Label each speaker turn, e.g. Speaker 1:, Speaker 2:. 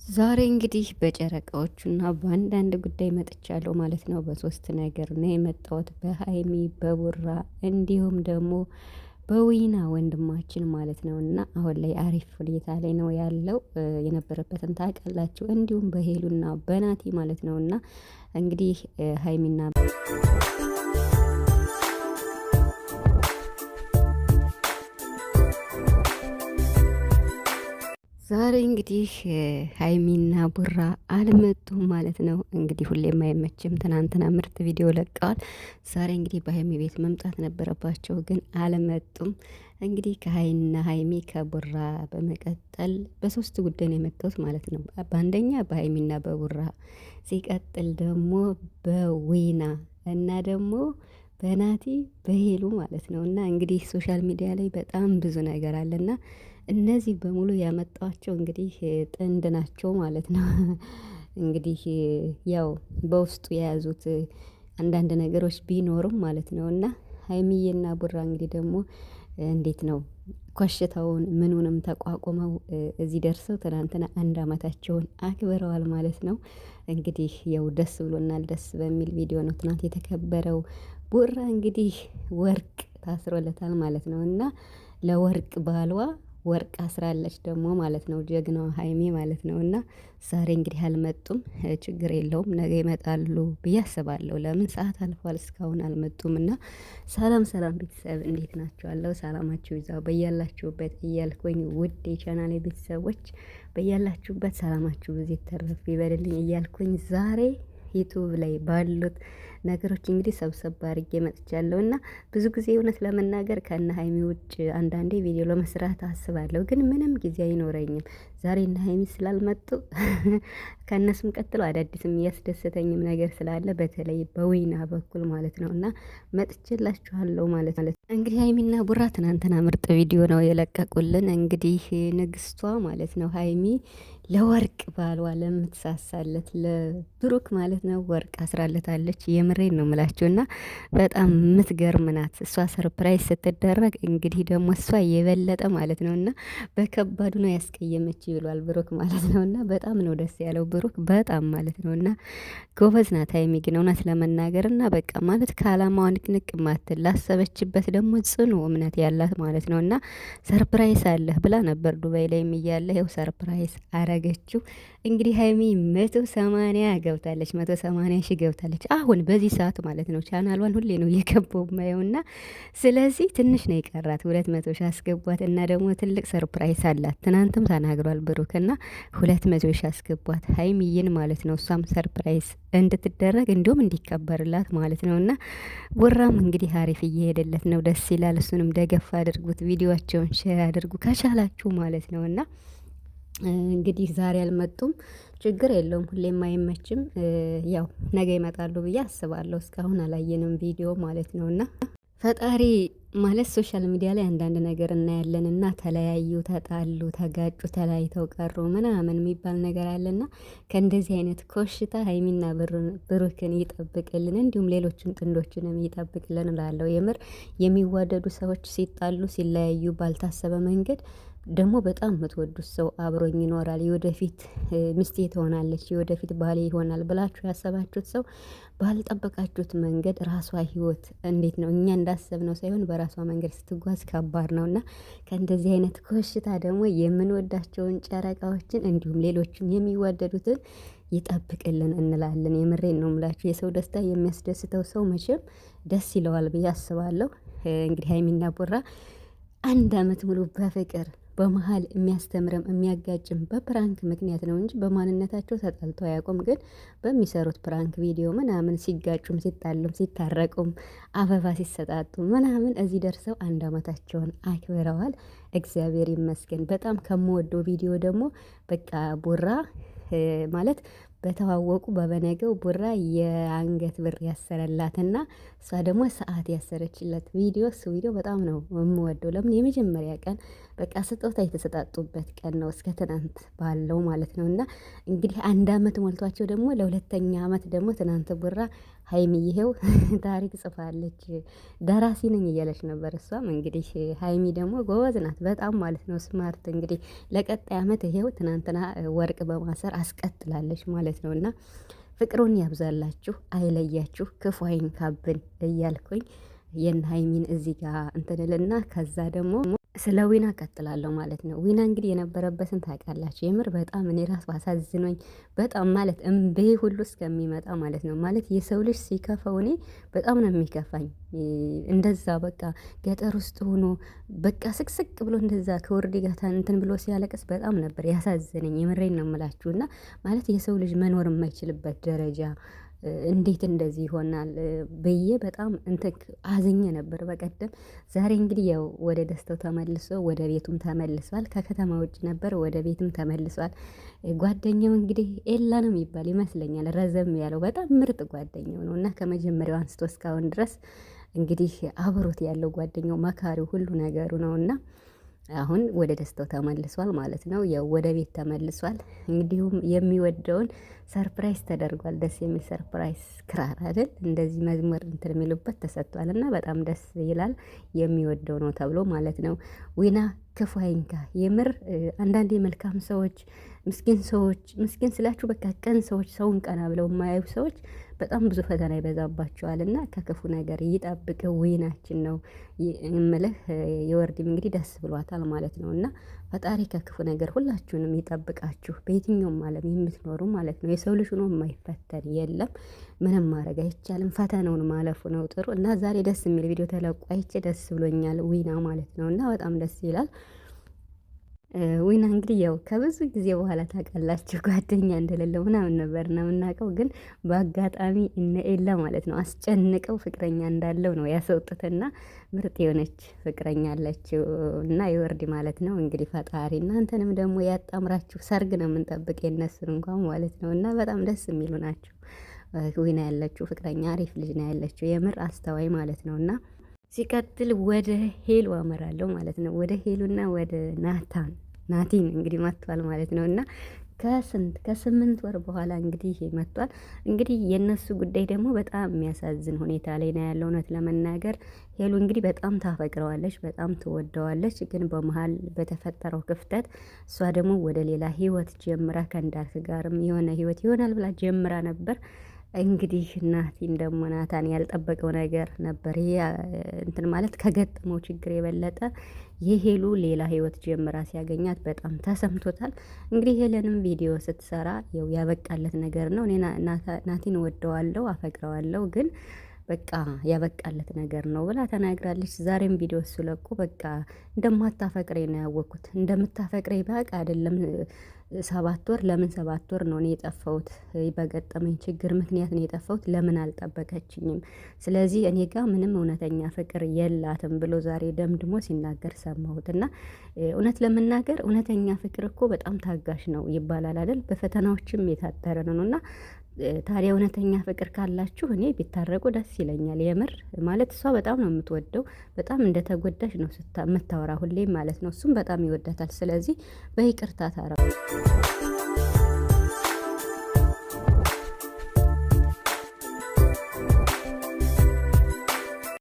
Speaker 1: ዛሬ እንግዲህ በጨረቃዎቹና በአንዳንድ ጉዳይ መጥቻለሁ ማለት ነው። በሶስት ነገር ነው የመጣሁት፣ በሀይሚ በቡራ እንዲሁም ደግሞ በዊና ወንድማችን ማለት ነው። እና አሁን ላይ አሪፍ ሁኔታ ላይ ነው ያለው፣ የነበረበትን ታውቃላችሁ። እንዲሁም በሄሉና በናቲ ማለት ነው። እና እንግዲህ ሀይሚና ዛሬ እንግዲህ ሀይሚና ቡራ አልመጡም ማለት ነው። እንግዲህ ሁሌም አይመችም። ትናንትና ምርጥ ቪዲዮ ለቀዋል። ዛሬ እንግዲህ በሀይሚ ቤት መምጣት ነበረባቸው፣ ግን አልመጡም። እንግዲህ ከሀይና ሀይሚ ከቡራ በመቀጠል በሶስት ጉዳይ ነው የመጣሁት ማለት ነው። በአንደኛ በሀይሚና በቡራ ሲቀጥል ደግሞ በዊና እና ደግሞ በናቲ በሄሉ ማለት ነው። እና እንግዲህ ሶሻል ሚዲያ ላይ በጣም ብዙ ነገር አለና እነዚህ በሙሉ ያመጣቸው እንግዲህ ጥንድ ናቸው ማለት ነው። እንግዲህ ያው በውስጡ የያዙት አንዳንድ ነገሮች ቢኖሩም ማለት ነው። እና ሀይሚዬና ቡራ እንግዲህ ደግሞ እንዴት ነው ኮሽታውን ምኑንም ተቋቁመው እዚህ ደርሰው ትናንትና አንድ አመታቸውን አክብረዋል ማለት ነው። እንግዲህ ያው ደስ ብሎናል። ደስ በሚል ቪዲዮ ነው ትናንት የተከበረው። ቡራ እንግዲህ ወርቅ ታስሮለታል ማለት ነው። እና ለወርቅ ባልዋ ወርቅ አስራለች ደግሞ ማለት ነው። ጀግናዋ ሀይሚ ማለት ነው። እና ዛሬ እንግዲህ አልመጡም። ችግር የለውም፣ ነገ ይመጣሉ ብዬ አስባለሁ። ለምን ሰዓት አልፏል፣ እስካሁን አልመጡም። እና ሰላም ሰላም ቤተሰብ እንዴት ናችኋለሁ? ሰላማችሁ ይዛው በያላችሁበት እያልኩኝ ውድ የቻናሌ ቤተሰቦች በያላችሁበት ሰላማችሁ ብዙ ተረፍ ይበልልኝ እያልኩኝ ዛሬ ዩቱብ ላይ ባሉት ነገሮች እንግዲህ ሰብሰብ አድርጌ መጥቻለሁ። እና ብዙ ጊዜ እውነት ለመናገር ከነ ሀይሚ ውጭ አንዳንዴ ቪዲዮ ለመስራት አስባለሁ፣ ግን ምንም ጊዜ አይኖረኝም። ዛሬ እነ ሀይሚ ስላልመጡ ከእነሱም ቀጥሎ አዳዲስም እያስደሰተኝም ነገር ስላለ በተለይ በዊና በኩል ማለት ነው። እና መጥቼላችኋለሁ ማለት እንግዲህ ሀይሚና ቡራ ትናንትና ምርጥ ቪዲዮ ነው የለቀቁልን። እንግዲህ ንግስቷ ማለት ነው ሀይሚ ለወርቅ ባሏ ለምትሳሳለት ለብሩክ ማለት ነው ወርቅ አስራለታለች። የምሬን ነው የምላችሁ። እና በጣም የምትገርም ናት እሷ። ሰርፕራይዝ ስትደረግ እንግዲህ ደግሞ እሷ የበለጠ ማለት ነው። እና በከባዱ ነው ያስቀየመች ይብሏል ብሩክ ማለት ነው። እና በጣም ነው ደስ ያለው ብሩክ በጣም ማለት ነው። እና ጎበዝ ናት ሀይሚ ግን እውነት ለመናገር እና በቃ ማለት ከአላማዋ ንቅንቅ ማትል ላሰበችበት ደግሞ ጽኑ እምነት ያላት ማለት ነው። እና ሰርፕራይዝ አለህ ብላ ነበር ዱባይ ላይ እያለ ይኸው ሰርፕራይዝ አረገችው። እንግዲህ ሀይሚ 180 ገብታለች፣ 180 ሺህ ገብታለች አሁን በዚህ ሰዓት ማለት ነው። ቻናሏን ሁሌ ነው እየገባው ማየውና ስለዚህ ትንሽ ነው የቀራት 200 ሺህ አስገቧት እና ደግሞ ትልቅ ሰርፕራይዝ አላት። ትናንትም ተናግሯል ብሩክና 200 ሺህ አስገቧት ሀይሚዬን ማለት ነው። እሷም ሰርፕራይዝ እንድትደረግ እንዲሁም እንዲከበርላት ማለት ነው። እና ቡራም እንግዲህ አሪፍ እየሄደለት ነው፣ ደስ ይላል። እሱንም ደገፍ አድርጉት፣ ቪዲዮአቸውን ሼር አድርጉ ከቻላችሁ ማለት ነው። እና እንግዲህ ዛሬ አልመጡም፣ ችግር የለውም። ሁሌም አይመችም። ያው ነገ ይመጣሉ ብዬ አስባለሁ። እስካሁን አላየንም ቪዲዮ ማለት ነው። እና ፈጣሪ ማለት ሶሻል ሚዲያ ላይ አንዳንድ ነገር እናያለን እና ተለያዩ፣ ተጣሉ፣ ተጋጩ፣ ተለያይተው ቀሩ ምናምን የሚባል ነገር አለና ከእንደዚህ አይነት ኮሽታ ሀይሚና ብሩክን ይጠብቅልን፣ እንዲሁም ሌሎችን ጥንዶችንም ይጠብቅልን እላለሁ። የምር የሚዋደዱ ሰዎች ሲጣሉ ሲለያዩ ባልታሰበ መንገድ ደግሞ በጣም የምትወዱት ሰው አብሮኝ ይኖራል፣ የወደፊት ሚስቴ ትሆናለች፣ የወደፊት ባሌ ይሆናል ብላችሁ ያሰባችሁት ሰው ባልጠበቃችሁት መንገድ ራሷ ህይወት እንዴት ነው እኛ እንዳሰብነው ሳይሆን በራሷ መንገድ ስትጓዝ ከባድ ነው። እና ከእንደዚህ አይነት ኮሽታ ደግሞ የምንወዳቸውን ጨረቃዎችን እንዲሁም ሌሎችን የሚዋደዱትን ይጠብቅልን እንላለን። የምሬን ነው የምላችሁ። የሰው ደስታ የሚያስደስተው ሰው መቼም ደስ ይለዋል ብዬ አስባለሁ። እንግዲህ ሀይሚና ቡራ አንድ አመት ሙሉ በፍቅር በመሀል የሚያስተምርም የሚያጋጭም በፕራንክ ምክንያት ነው እንጂ በማንነታቸው ተጣልተው አያውቁም። ግን በሚሰሩት ፕራንክ ቪዲዮ ምናምን ሲጋጩም ሲጣሉም ሲታረቁም አበባ ሲሰጣጡ ምናምን እዚህ ደርሰው አንድ አመታቸውን አክብረዋል። እግዚአብሔር ይመስገን። በጣም ከምወደው ቪዲዮ ደግሞ በቃ ቡራ ማለት በተዋወቁ በበነገው ቡራ የአንገት ብር ያሰረላትና እሷ ደግሞ ሰዓት ያሰረችለት ቪዲዮ እሱ ቪዲዮ በጣም ነው የምወደው። ለምን የመጀመሪያ ቀን በቃ ስጦታ የተሰጣጡበት ቀን ነው እስከ ትናንት ባለው ማለት ነው። እና እንግዲህ 1 አመት ሞልቷቸው ደግሞ ለሁለተኛ አመት ደግሞ ትናንት ቡራ ሀይሚ ይሄው ታሪክ ጽፋለች። ደራሲ ነኝ እያለች ነበር። እሷም እንግዲህ ሀይሚ ደግሞ ጎበዝ ናት በጣም ማለት ነው ስማርት። እንግዲህ ለቀጣይ አመት ይሄው ትናንትና ወርቅ በማሰር አስቀጥላለች ማለት ነው። እና ፍቅሩን ያብዛላችሁ፣ አይለያችሁ፣ ክፉ አይንካብን እያልኩኝ የነ ሀይሚን እዚህ ጋር እንትንልና ከዛ ደግሞ ስለ ዊና ቀጥላለሁ ማለት ነው። ዊና እንግዲህ የነበረበትን ታውቃላችሁ። የምር በጣም እኔ ራሱ አሳዝኖኝ በጣም ማለት እምቤ ሁሉ እስከሚመጣ ማለት ነው። ማለት የሰው ልጅ ሲከፋው እኔ በጣም ነው የሚከፋኝ። እንደዛ በቃ ገጠር ውስጥ ሆኖ በቃ ስቅስቅ ብሎ እንደዛ ከወርዲ ጋር እንትን ብሎ ሲያለቅስ በጣም ነበር ያሳዝነኝ። የምሬን ነው የምላችሁ። እና ማለት የሰው ልጅ መኖር የማይችልበት ደረጃ እንዴት እንደዚህ ይሆናል ብዬ በጣም እንትን አዝኜ ነበር በቀደም። ዛሬ እንግዲህ ያው ወደ ደስታው ተመልሶ ወደ ቤቱም ተመልሷል። ከከተማ ውጭ ነበር ወደ ቤትም ተመልሷል። ጓደኛው እንግዲህ ኤላ ነው የሚባል ይመስለኛል፣ ረዘም ያለው በጣም ምርጥ ጓደኛው ነው እና ከመጀመሪያው አንስቶ እስካሁን ድረስ እንግዲህ አብሮት ያለው ጓደኛው መካሪው ሁሉ ነገሩ ነው እና አሁን ወደ ደስታው ተመልሷል ማለት ነው። ያው ወደ ቤት ተመልሷል። እንዲሁም የሚወደውን ሰርፕራይዝ ተደርጓል። ደስ የሚል ሰርፕራይዝ ክራር አይደል እንደዚህ መዝሙር እንትን የሚሉበት ተሰጥቷል እና በጣም ደስ ይላል። የሚወደው ነው ተብሎ ማለት ነው። ዊና ክፉ አይንካ። የምር አንዳንዴ መልካም ሰዎች ምስኪን ስላችሁ በቃ ቀን ሰዎች ሰውን ቀና ብለው የማያዩ ሰዎች በጣም ብዙ ፈተና ይበዛባቸዋል እና ከክፉ ነገር ይጠብቅ ዊናችን ነው የምልህ። የወርዲም እንግዲህ ደስ ብሏታል ማለት ነው እና ፈጣሪ ከክፉ ነገር ሁላችሁንም ይጠብቃችሁ፣ በየትኛውም ዓለም የምትኖሩ ማለት ነው። የሰው ልጅ ሆኖ የማይፈተን የለም። ምንም ማድረግ አይቻልም። ፈተናውን ማለፉ ነው ጥሩ እና ዛሬ ደስ የሚል ቪዲዮ ተለቆ አይቼ ደስ ብሎኛል። ዊና ማለት ነው እና በጣም ደስ ይላል። ዊና እንግዲህ ያው ከብዙ ጊዜ በኋላ ታውቃላችሁ ጓደኛ እንደሌለው ምናምን ነበር እና የምናውቀው፣ ግን በአጋጣሚ እነ ኤላ ማለት ነው አስጨንቀው ፍቅረኛ እንዳለው ነው ያስወጡትና ምርጥ የሆነች ፍቅረኛ አለችው እና የወርዲ ማለት ነው። እንግዲህ ፈጣሪ እናንተንም ደግሞ ያጣምራችሁ። ሰርግ ነው የምንጠብቅ የነሱን እንኳን ማለት ነው እና በጣም ደስ የሚሉ ናቸው። ዊና ያለችው ፍቅረኛ አሪፍ ልጅ ነው ያለችው፣ የምር አስተዋይ ማለት ነው። እና ሲቀጥል ወደ ሄሉ አመራለሁ ማለት ነው። ወደ ሄሉና ወደ ናቲን እንግዲህ መጥቷል ማለት ነው። እና ከ8 ወር በኋላ እንግዲህ መጥቷል። እንግዲህ የነሱ ጉዳይ ደግሞ በጣም የሚያሳዝን ሁኔታ ላይ ነው ያለው። እውነት ለመናገር ሄሉ እንግዲህ በጣም ታፈቅረዋለች፣ በጣም ትወደዋለች። ግን በመሀል በተፈጠረው ክፍተት እሷ ደግሞ ወደ ሌላ ህይወት ጀምራ ከእንዳልክ ጋርም የሆነ ህይወት ይሆናል ብላ ጀምራ ነበር። እንግዲህ ናቲን ደግሞ ናታን ያልጠበቀው ነገር ነበር። ይሄ እንትን ማለት ከገጠመው ችግር የበለጠ የሄሉ ሌላ ህይወት ጀምራ ሲያገኛት በጣም ተሰምቶታል። እንግዲህ ሄለንም ቪዲዮ ስትሰራ ያው ያበቃለት ነገር ነው። እኔ ናቲን ወደዋለሁ፣ አፈቅረዋለሁ ግን በቃ ያበቃለት ነገር ነው ብላ ተናግራለች። ዛሬም ቪዲዮ እሱ ለቁ በቃ እንደማታፈቅሬ ነው ያወቅኩት። እንደምታፈቅሬ ባቅ አይደለም 7 ወር ለምን 7 ወር ነው እኔ የጠፋሁት? በገጠመኝ ችግር ምክንያት ነው የጠፋሁት። ለምን አልጠበቀችኝም? ስለዚህ እኔ ጋር ምንም እውነተኛ ፍቅር የላትም ብሎ ዛሬ ደምድሞ ሲናገር ሰማሁት። እና እውነት ለመናገር እውነተኛ ፍቅር እኮ በጣም ታጋሽ ነው ይባላል አይደል? በፈተናዎችም የታጠረ ነው እና ታዲያ እውነተኛ ፍቅር ካላችሁ እኔ ቢታረቁ ደስ ይለኛል። የምር ማለት እሷ በጣም ነው የምትወደው፣ በጣም እንደተጎዳች ነው የምታወራ ሁሌም ማለት ነው። እሱም በጣም ይወዳታል። ስለዚህ በይቅርታ ታረቁ።